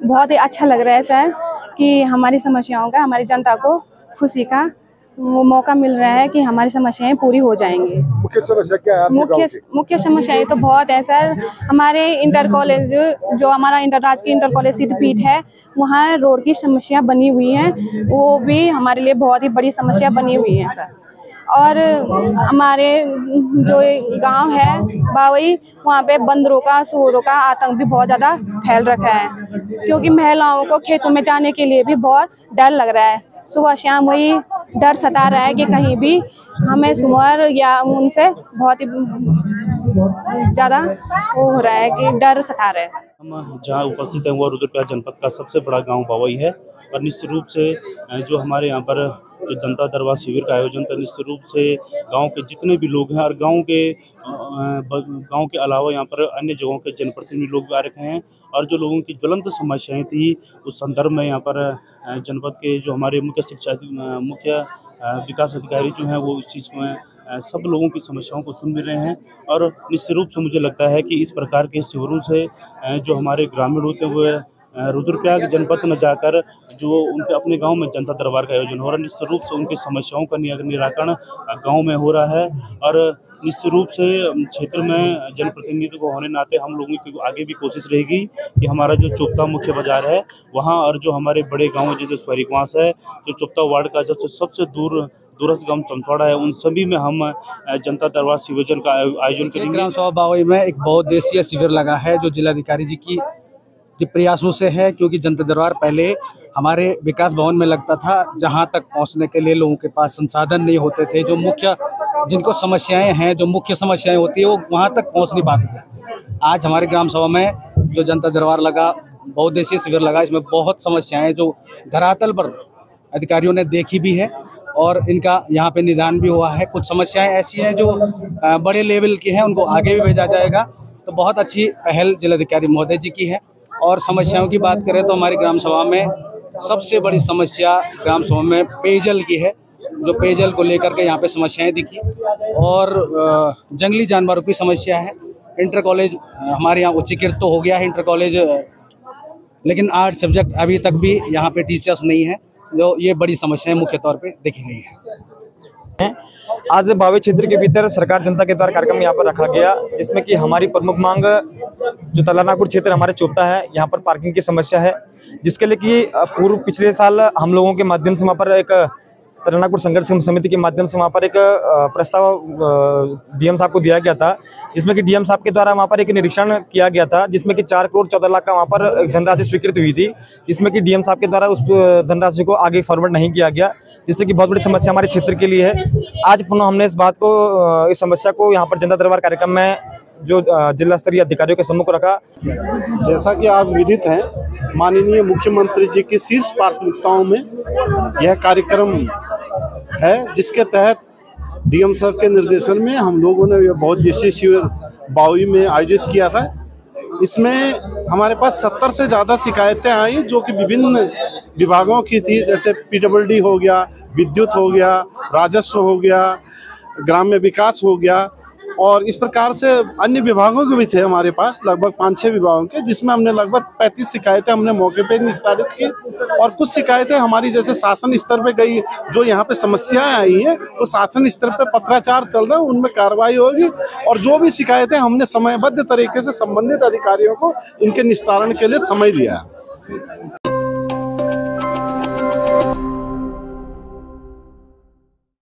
बहुत ही अच्छा लग रहा है सर कि हमारी समस्याओं का, हमारी जनता को खुशी का वो मौका मिल रहा है कि हमारी समस्याएं पूरी हो जाएंगी। मुख्य समस्या क्या है आपके गांव की? मुख्य समस्याएं तो बहुत है सर। हमारे इंटर कॉलेज जो हमारा राजकीय इंटर कॉलेज सिद्धपीठ है, वहाँ रोड की समस्या बनी हुई है, वो भी हमारे लिए बहुत ही बड़ी समस्या बनी हुई है सर। और हमारे जो गांव है बावई, वहाँ पे बंदरों का, सूअरों का आतंक भी बहुत ज़्यादा फैल रखा है, क्योंकि महिलाओं को खेतों में जाने के लिए भी बहुत डर लग रहा है। सुबह शाम वही डर सता रहा है कि कहीं भी हमें सुअर या उनसे बहुत ही ज़्यादा वो हो रहा है कि डर सता रहा है। हम जहाँ उपस्थित हैं वो रुद्रप्रयाग जनपद का सबसे बड़ा गांव बावई है और निश्चित रूप से जो हमारे यहाँ पर जो जनता दरबार शिविर का आयोजन था, निश्चित रूप से गांव के जितने भी लोग हैं और गांव के अलावा यहाँ पर अन्य जगहों के जनप्रतिनिधि लोग भी आ रखे हैं और जो लोगों की ज्वलंत समस्याएं थी उस संदर्भ में यहाँ पर जनपद के जो हमारे मुख्य विकास अधिकारी जो हैं वो इस चीज़ में सब लोगों की समस्याओं को सुन भी रहे हैं। और निश्चित रूप से मुझे लगता है कि इस प्रकार के शिविरों से जो हमारे ग्रामीण होते हैं वो रुद्रप्रयाग जनपद न जाकर जो उनके अपने गांव में जनता दरबार का आयोजन हो रहा है, निश्चित रूप से उनकी समस्याओं का निराकरण गांव में हो रहा है। और निश्चित रूप से क्षेत्र में जनप्रतिनिधि को होने नाते हम लोगों की आगे भी कोशिश रहेगी कि हमारा जो चोपता मुख्य बाजार है वहाँ और जो हमारे बड़े गाँव जैसे स्वरिकवास है, जो चोपता वार्ड का जब सबसे दूरस्थ गांव चमथवाड़ा है, उन सभी में हम जनता दरबार शिविर का आयोजन करेंगे। ग्राम सभा बावई में एक बहुउद्देशीय शिविर लगा है जो जिलाधिकारी जी की प्रयासों से है, क्योंकि जनता दरबार पहले हमारे विकास भवन में लगता था, जहां तक पहुंचने के लिए लोगों के पास संसाधन नहीं होते थे। जो जिनको समस्याएं हैं, जो मुख्य समस्याएं होती है वो वहां तक पहुंच नहीं पाते थे। आज हमारे ग्राम सभा में जो जनता दरबार लगा, बहुउद्देशीय शिविर लगा, इसमें बहुत समस्याएं जो धरातल पर अधिकारियों ने देखी भी है और इनका यहाँ पे निदान भी हुआ है। कुछ समस्याएं ऐसी हैं जो बड़े लेवल की हैं, उनको आगे भी भेजा जाएगा। तो बहुत अच्छी पहल जिलाधिकारी महोदय जी की है। और समस्याओं की बात करें तो हमारी ग्राम सभा में सबसे बड़ी समस्या ग्राम सभा में पेयजल की है, जो पेयजल को लेकर के यहाँ पे समस्याएं दिखी। और जंगली जानवरों की समस्या है। इंटर कॉलेज हमारे यहाँ उच्चीकृत तो हो गया है इंटर कॉलेज, लेकिन 8 सब्जेक्ट अभी तक भी यहाँ पे टीचर्स नहीं है, जो ये बड़ी समस्याएं मुख्य तौर पे देखी गई है। आज बावई क्षेत्र के भीतर सरकार जनता के द्वारा कार्यक्रम यहाँ पर रखा गया, जिसमें कि हमारी प्रमुख मांग जो तलानापुर क्षेत्र हमारे चोपता है, यहाँ पर पार्किंग की समस्या है, जिसके लिए कि पिछले साल हम लोगों के माध्यम से वहाँ पर एक तलानापुर संघर्ष समिति के माध्यम से वहाँ पर एक प्रस्ताव डीएम साहब को दिया गया था, जिसमें कि डीएम साहब के द्वारा वहाँ पर एक निरीक्षण किया गया था, जिसमें कि 4 करोड़ 14 लाख का वहाँ पर धनराशि स्वीकृत हुई थी, जिसमें कि डीएम साहब के द्वारा उस धनराशि को आगे फॉरवर्ड नहीं किया गया, जिससे कि बहुत बड़ी समस्या हमारे क्षेत्र के लिए है। आज पुनः हमने इस समस्या को यहाँ पर जनता दरबार कार्यक्रम में जो जिला स्तरीय अधिकारियों के सम्मुख रखा। जैसा कि आप विदित हैं, माननीय मुख्यमंत्री जी की शीर्ष प्राथमिकताओं में यह कार्यक्रम है, जिसके तहत डीएम साहब के निर्देशन में हम लोगों ने यह बहुउद्देशीय शिविर बावई में आयोजित किया था। इसमें हमारे पास 70 से ज़्यादा शिकायतें आई, जो कि विभिन्न विभागों की थी, जैसे PWD हो गया, विद्युत हो गया, राजस्व हो गया, ग्राम्य विकास हो गया, और इस प्रकार से अन्य विभागों के भी थे हमारे पास, लगभग 5-6 विभागों के, जिसमें हमने लगभग 35 शिकायतें हमने मौके पे निस्तारित की। और कुछ शिकायतें हमारी जैसे शासन स्तर पे गई, जो यहाँ पे समस्याएं आई हैं वो शासन स्तर पे पत्राचार चल रहा है, उनमें कार्रवाई होगी। और जो भी शिकायतें हमने समयबद्ध तरीके से संबंधित अधिकारियों को इनके निस्तारण के लिए समय दिया है।